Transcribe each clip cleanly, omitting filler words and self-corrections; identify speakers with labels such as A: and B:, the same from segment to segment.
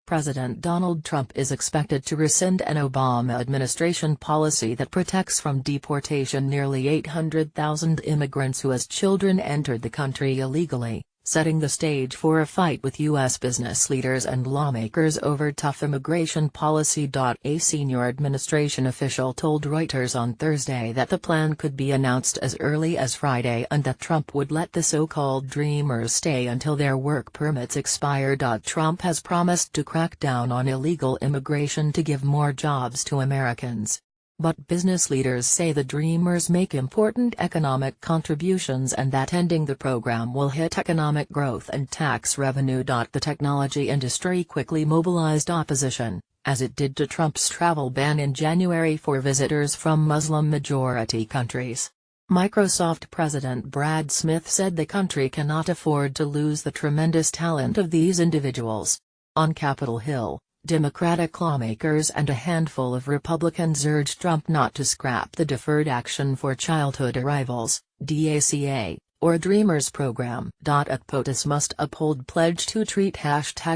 A: President Donald Trump is expected to rescind an Obama administration policy that protects from deportation nearly 800,000 immigrants who as children entered the country illegally, setting the stage for a fight with U.S. business leaders and lawmakers over tough immigration policy. A senior administration official told Reuters on Thursday that the plan could be announced as early as Friday and that Trump would let the so-called Dreamers stay until their work permits expire. Trump has promised to crack down on illegal immigration to give more jobs to Americans. But business leaders say the Dreamers make important economic contributions and that ending the program will hit economic growth and tax revenue. The technology industry quickly mobilized opposition, as it did to Trump's travel ban in January for visitors from Muslim-majority countries. Microsoft President Brad Smith said the country cannot afford to lose the tremendous talent of these individuals. On Capitol Hill, Democratic lawmakers and a handful of Republicans urged Trump not to scrap the Deferred Action for Childhood Arrivals (DACA), or Dreamers program. At POTUS must uphold pledge to treat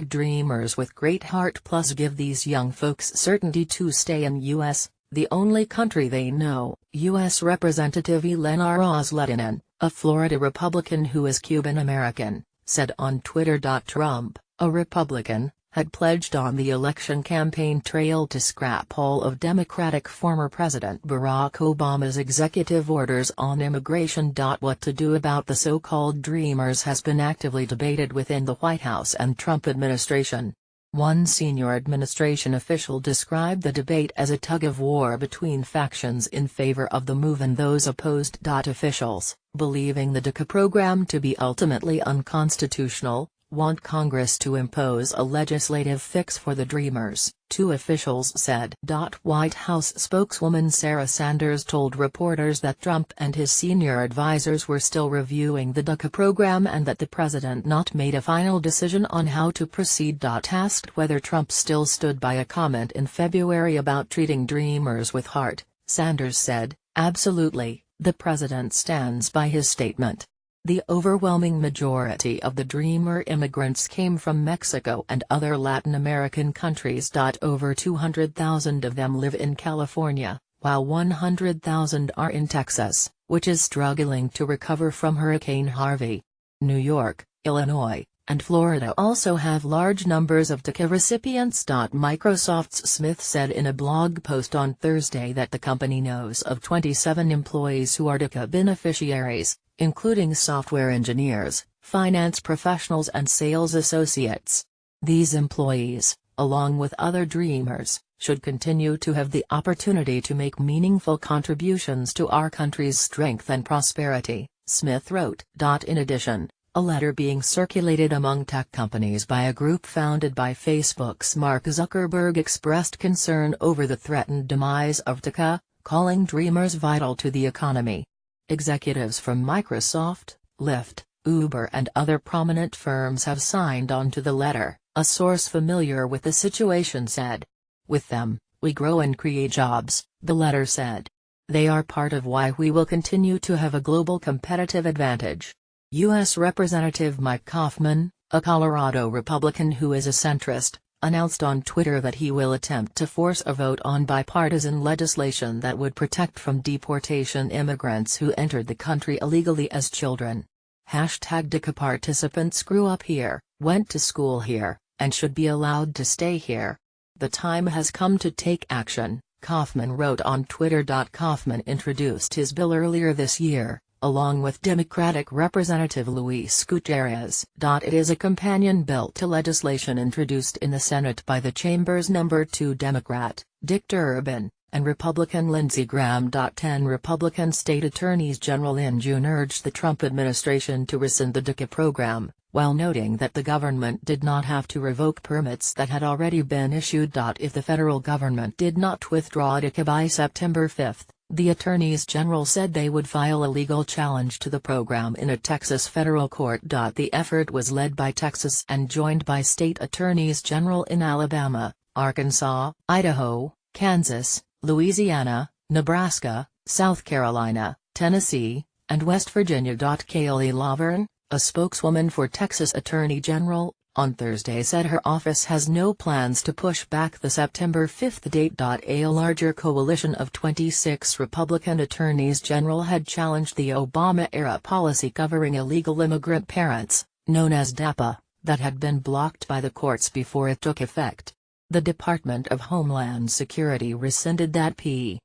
A: #Dreamers with great heart plus give these young folks certainty to stay in U.S., the only country they know, U.S. Representative Elena Ros-Lehtinen, a Florida Republican who is Cuban American, said on Twitter. Trump, a Republican, had pledged on the election campaign trail to scrap all of Democratic former President Barack Obama's executive orders on immigration. What to do about the so-called Dreamers has been actively debated within the White House and Trump administration. One senior administration official described the debate as a tug-of-war between factions in favor of the move and those opposed. Officials, believing the DACA program to be ultimately unconstitutional, want Congress to impose a legislative fix for the Dreamers, two officials said. White House spokeswoman Sarah Sanders told reporters that Trump and his senior advisors were still reviewing the DACA program and that the president not made a final decision on how to proceed. Asked whether Trump still stood by a comment in February about treating Dreamers with heart, Sanders said, "Absolutely, the president stands by his statement. The overwhelming majority of the Dreamer immigrants came from Mexico and other Latin American countries. Over 200,000 of them live in California, while 100,000 are in Texas, which is struggling to recover from Hurricane Harvey. New York, Illinois, and Florida also have large numbers of DACA recipients." Microsoft's Smith said in a blog post on Thursday that the company knows of 27 employees who are DACA beneficiaries, including software engineers, finance professionals and sales associates. These employees, along with other Dreamers, should continue to have the opportunity to make meaningful contributions to our country's strength and prosperity, Smith wrote. In addition, a letter being circulated among tech companies by a group founded by Facebook's Mark Zuckerberg expressed concern over the threatened demise of DACA, calling Dreamers vital to the economy. Executives from Microsoft, Lyft, Uber and other prominent firms have signed on to the letter, a source familiar with the situation said. "With them, we grow and create jobs," the letter said. "They are part of why we will continue to have a global competitive advantage." U.S. Representative Mike Coffman, a Colorado Republican who is a centrist, announced on Twitter that he will attempt to force a vote on bipartisan legislation that would protect from deportation immigrants who entered the country illegally as children. #DACA participants grew up here, went to school here, and should be allowed to stay here. The time has come to take action, Kaufman wrote on Twitter. Kaufman introduced his bill earlier this year, along with Democratic Representative Luis Gutierrez. It is a companion bill to legislation introduced in the Senate by the chamber's number 2 Democrat, Dick Durbin, and Republican Lindsey Graham. 10 Republican state attorneys general in June urged the Trump administration to rescind the DACA program, while noting that the government did not have to revoke permits that had already been issued. If the federal government did not withdraw DACA by September 5, the attorneys general said they would file a legal challenge to the program in a Texas federal court. The effort was led by Texas and joined by state attorneys general in Alabama, Arkansas, Idaho, Kansas, Louisiana, Nebraska, South Carolina, Tennessee, and West Virginia. Kaylee Laverne, a spokeswoman for Texas Attorney General, on Thursday said her office has no plans to push back the September 5 date. A larger coalition of 26 Republican attorneys general had challenged the Obama-era policy covering illegal immigrant parents, known as DAPA, that had been blocked by the courts before it took effect. The Department of Homeland Security rescinded that P.